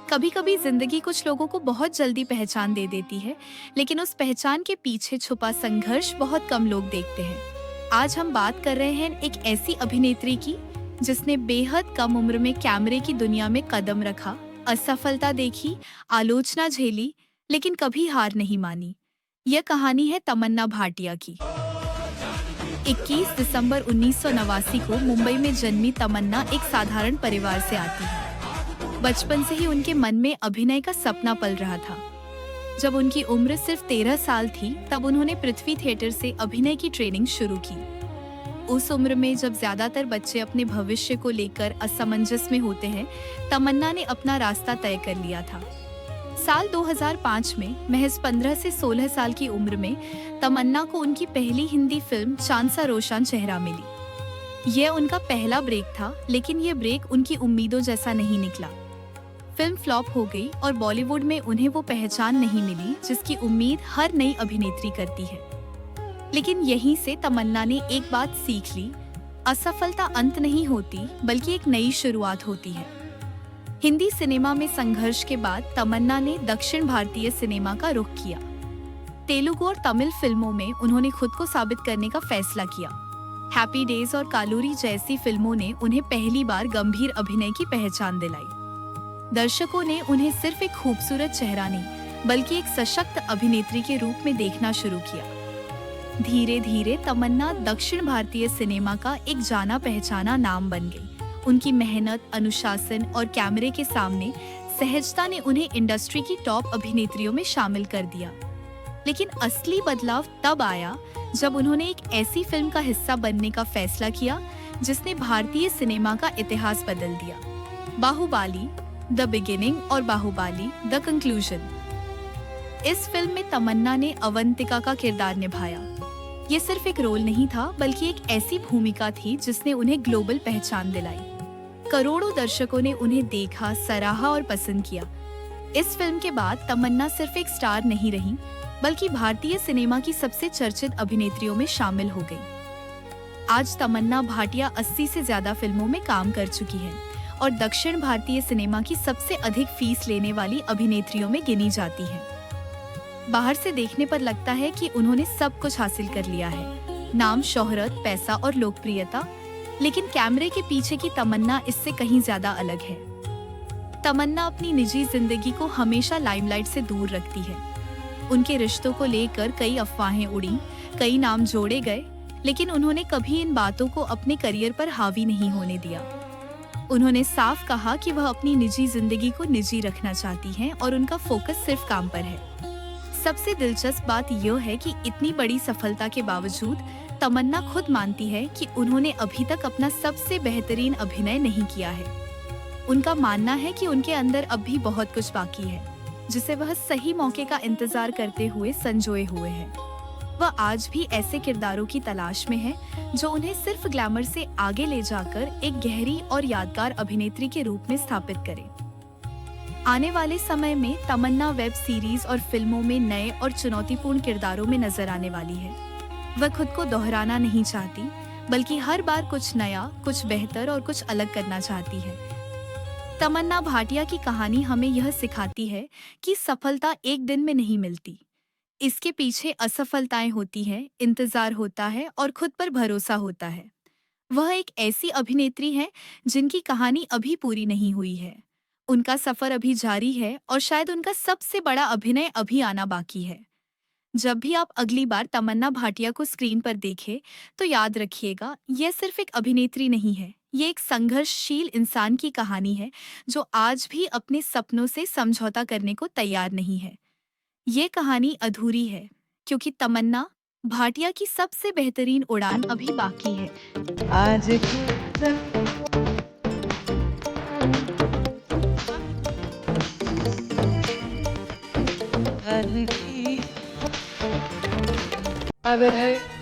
कभी कभी जिंदगी कुछ लोगों को बहुत जल्दी पहचान दे देती है, लेकिन उस पहचान के पीछे छुपा संघर्ष बहुत कम लोग देखते हैं। आज हम बात कर रहे हैं एक ऐसी अभिनेत्री की जिसने बेहद कम उम्र में कैमरे की दुनिया में कदम रखा, असफलता देखी, आलोचना झेली, लेकिन कभी हार नहीं मानी। यह कहानी है तमन्ना भाटिया की। 21 दिसंबर 1989 को मुंबई में जन्मी तमन्ना एक साधारण परिवार से आती है। बचपन से ही उनके मन में अभिनय का सपना पल रहा था। जब उनकी उम्र सिर्फ 13 साल थी, तब उन्होंने पृथ्वी थिएटर से अभिनय की ट्रेनिंग शुरू की। उस उम्र में जब ज्यादातर बच्चे अपने भविष्य को लेकर असमंजस में होते हैं, तमन्ना ने अपना रास्ता तय कर लिया था। साल 2005 में महज 15 से 16 साल की उम्र में तमन्ना को उनकी पहली हिंदी फिल्म चांद सा रोशन चेहरा मिली। यह उनका पहला ब्रेक था, लेकिन यह ब्रेक उनकी उम्मीदों जैसा नहीं निकला। फिल्म फ्लॉप हो गई और बॉलीवुड में उन्हें वो पहचान नहीं मिली जिसकी उम्मीद हर नई अभिनेत्री करती है। लेकिन यहीं से तमन्ना ने एक बात सीख ली, असफलता अंत नहीं होती, बल्कि एक नई शुरुआत होती है। हिंदी सिनेमा में संघर्ष के बाद तमन्ना ने दक्षिण भारतीय सिनेमा का रुख किया। तेलुगु और तमिल फिल्मों में उन्होंने खुद को साबित करने का फैसला किया। हैप्पी डेज और कालूरी जैसी फिल्मों ने उन्हें पहली बार गंभीर अभिनय की पहचान दिलाई। दर्शकों ने उन्हें सिर्फ एक खूबसूरत चेहरा नहीं, बल्कि एक सशक्त अभिनेत्री के रूप में देखना शुरू किया। धीरे धीरे तमन्ना दक्षिण भारतीय सिनेमा का एक जाना पहचाना नाम बन गई। उनकी मेहनत, अनुशासन और कैमरे के सामने सहजता ने उन्हें इंडस्ट्री की टॉप अभिनेत्रियों में शामिल कर दिया। लेकिन असली बदलाव तब आया जब उन्होंने एक ऐसी फिल्म का हिस्सा बनने का फैसला किया जिसने भारतीय सिनेमा का इतिहास बदल दिया। बाहुबली द बिगिनिंग और बाहुबली द कंक्लूजन। इस फिल्म में तमन्ना ने अवंतिका का किरदार निभाया। ये सिर्फ एक रोल नहीं था, बल्कि एक ऐसी भूमिका थी जिसने उन्हें ग्लोबल पहचान दिलाई। करोड़ों दर्शकों ने उन्हें देखा, सराहा और पसंद किया। इस फिल्म के बाद तमन्ना सिर्फ एक स्टार नहीं रही, बल्कि भारतीय सिनेमा की सबसे चर्चित अभिनेत्रियों में शामिल हो गई। आज तमन्ना भाटिया 80 से ज्यादा फिल्मों में काम कर चुकी है और दक्षिण भारतीय सिनेमा की सबसे अधिक फीस लेने वाली अभिनेत्रियों में गिनी जाती है। बाहर से देखने पर लगता है कि उन्होंने सब कुछ हासिल कर लिया है, नाम, शोहरत, पैसा और लोकप्रियता, लेकिन कैमरे के पीछे की तमन्ना इससे कहीं ज्यादा अलग है। तमन्ना अपनी निजी जिंदगी को हमेशा लाइमलाइट से दूर रखती है। उनके रिश्तों को लेकर कई अफवाहें उड़ी, कई नाम जोड़े गए, लेकिन उन्होंने कभी इन बातों को अपने करियर पर हावी नहीं होने दिया। उन्होंने साफ कहा कि वह अपनी निजी जिंदगी को निजी रखना चाहती हैं और उनका फोकस सिर्फ काम पर है। सबसे दिलचस्प बात यह है कि इतनी बड़ी सफलता के बावजूद तमन्ना खुद मानती है कि उन्होंने अभी तक अपना सबसे बेहतरीन अभिनय नहीं किया है। उनका मानना है कि उनके अंदर अब भी बहुत कुछ बाकी है, जिसे वह सही मौके का इंतजार करते हुए संजोए हुए है। वह आज भी ऐसे किरदारों की तलाश में है जो उन्हें सिर्फ ग्लैमर से आगे ले जाकर एक गहरी और यादगार अभिनेत्री के रूप में स्थापित करे। आने वाले समय में तमन्ना वेब सीरीज और फिल्मों में नए और चुनौतीपूर्ण किरदारों में नजर आने वाली है। वह खुद को दोहराना नहीं चाहती, बल्कि हर बार कुछ नया, कुछ बेहतर और कुछ अलग करना चाहती है। तमन्ना भाटिया की कहानी हमें यह सिखाती है कि सफलता एक दिन में नहीं मिलती। इसके पीछे असफलताएं होती हैं, इंतजार होता है और खुद पर भरोसा होता है। वह एक ऐसी अभिनेत्री है जिनकी कहानी अभी पूरी नहीं हुई है। उनका सफर अभी जारी है और शायद उनका सबसे बड़ा अभिनय अभी आना बाकी है। जब भी आप अगली बार तमन्ना भाटिया को स्क्रीन पर देखें, तो याद रखिएगा, यह सिर्फ एक अभिनेत्री नहीं है, ये एक संघर्षशील इंसान की कहानी है जो आज भी अपने सपनों से समझौता करने को तैयार नहीं है। ये कहानी अधूरी है क्योंकि तमन्ना भाटिया की सबसे बेहतरीन उड़ान अभी बाकी है। आज हल्की अब है